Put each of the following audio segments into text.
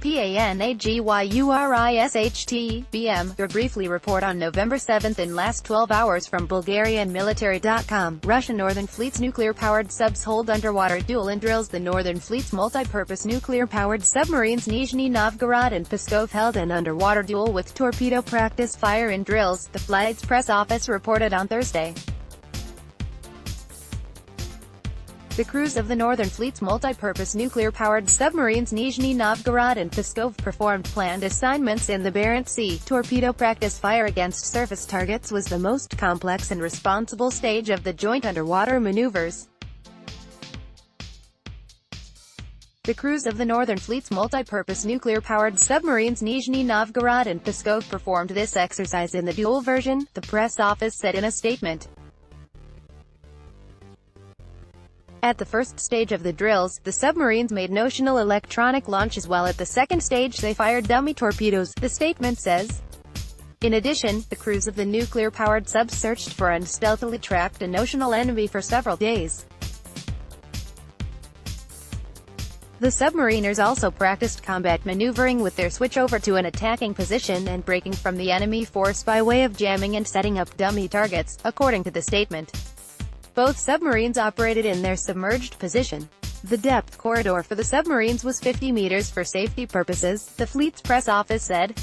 PANAGYURISHTE, BM, your briefly report on November 7 in last 12 hours from BulgarianMilitary.com. Russian Northern Fleet's nuclear-powered subs hold underwater duel and drills. The Northern Fleet's multi-purpose nuclear-powered submarines Nizhny Novgorod and Pskov held an underwater duel with torpedo practice fire and drills, the flag's press office reported on Thursday. The crews of the Northern Fleet's multi-purpose nuclear-powered submarines Nizhny Novgorod and Pskov performed planned assignments in the Barents Sea. Torpedo practice fire against surface targets was the most complex and responsible stage of the joint underwater maneuvers. The crews of the Northern Fleet's multi-purpose nuclear-powered submarines Nizhny Novgorod and Pskov performed this exercise in the dual version, the press office said in a statement. At the first stage of the drills, the submarines made notional electronic launches while at the second stage they fired dummy torpedoes, the statement says. In addition, the crews of the nuclear-powered subs searched for and stealthily tracked a notional enemy for several days. The submariners also practiced combat maneuvering with their switchover to an attacking position and breaking from the enemy force by way of jamming and setting up dummy targets, according to the statement. Both submarines operated in their submerged position. The depth corridor for the submarines was 50 meters for safety purposes, the fleet's press office said.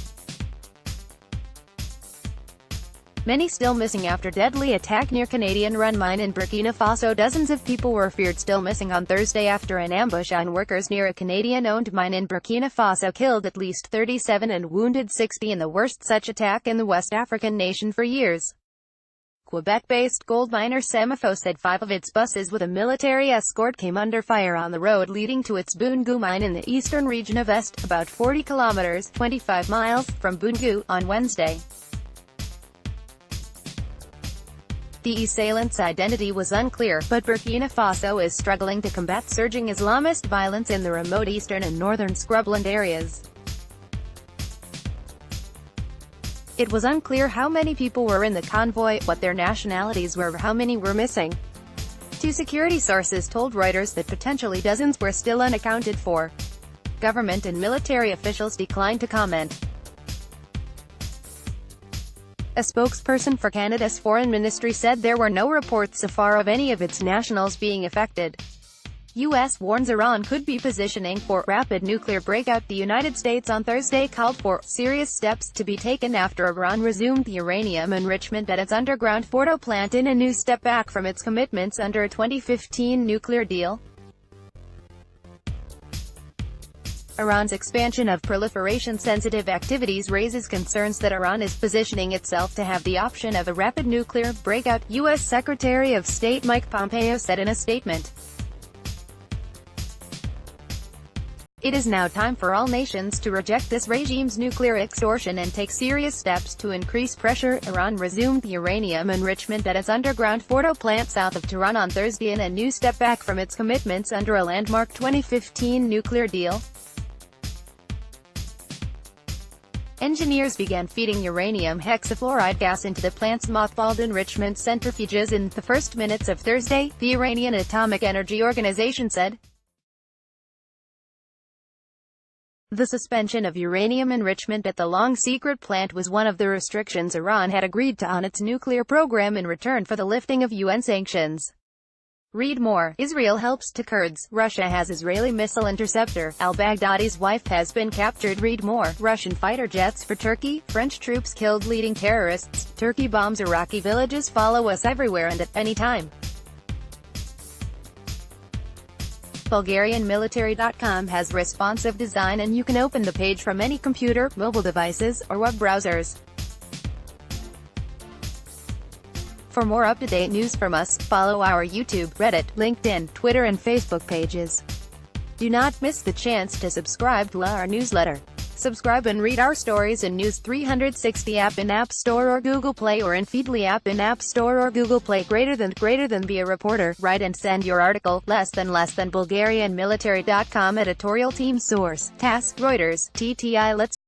Many still missing after deadly attack near Canadian-run mine in Burkina Faso. Dozens of people were feared still missing on Thursday after an ambush on workers near a Canadian-owned mine in Burkina Faso killed at least 37 and wounded 60 in the worst such attack in the West African nation for years. Quebec-based gold miner Semifo said 5 of its buses with a military escort came under fire on the road leading to its Boungou mine in the eastern region of Est, about 40 kilometers 25 miles, from Boungou, on Wednesday. The assailant's identity was unclear, but Burkina Faso is struggling to combat surging Islamist violence in the remote eastern and northern scrubland areas. It was unclear how many people were in the convoy, what their nationalities were, or how many were missing. 2 security sources told Reuters that potentially dozens were still unaccounted for. Government and military officials declined to comment. A spokesperson for Canada's foreign ministry said there were no reports so far of any of its nationals being affected. U.S. warns Iran could be positioning for rapid nuclear breakout. The United States on Thursday called for serious steps to be taken after Iran resumed the uranium enrichment at its underground Fordo plant in a new step back from its commitments under a 2015 nuclear deal. Iran's expansion of proliferation-sensitive activities raises concerns that Iran is positioning itself to have the option of a rapid nuclear breakout, U.S. Secretary of State Mike Pompeo said in a statement. It is now time for all nations to reject this regime's nuclear extortion and take serious steps to increase pressure. Iran resumed the uranium enrichment at its underground Fordo plant south of Tehran on Thursday in a new step back from its commitments under a landmark 2015 nuclear deal. Engineers began feeding uranium hexafluoride gas into the plant's mothballed enrichment centrifuges in the first minutes of Thursday, the Iranian Atomic Energy Organization said. The suspension of uranium enrichment at the long-secret plant was one of the restrictions Iran had agreed to on its nuclear program in return for the lifting of UN sanctions. Read more. Israel helps to Kurds. Russia has Israeli missile interceptor. Al-Baghdadi's wife has been captured. Read more. Russian fighter jets for Turkey. French troops killed leading terrorists. Turkey bombs Iraqi villages. Follow us everywhere and at any time. BulgarianMilitary.com has responsive design and you can open the page from any computer, mobile devices, or web browsers. For more up-to-date news from us, follow our YouTube, Reddit, LinkedIn, Twitter and Facebook pages. Do not miss the chance to subscribe to our newsletter. Subscribe and read our stories in News 360 app in App Store or Google Play or in Feedly app in App Store or Google Play. Greater than be a reporter. Write and send your article. Less than BulgarianMilitary.com editorial team source. TASS, Reuters, TTI. Let's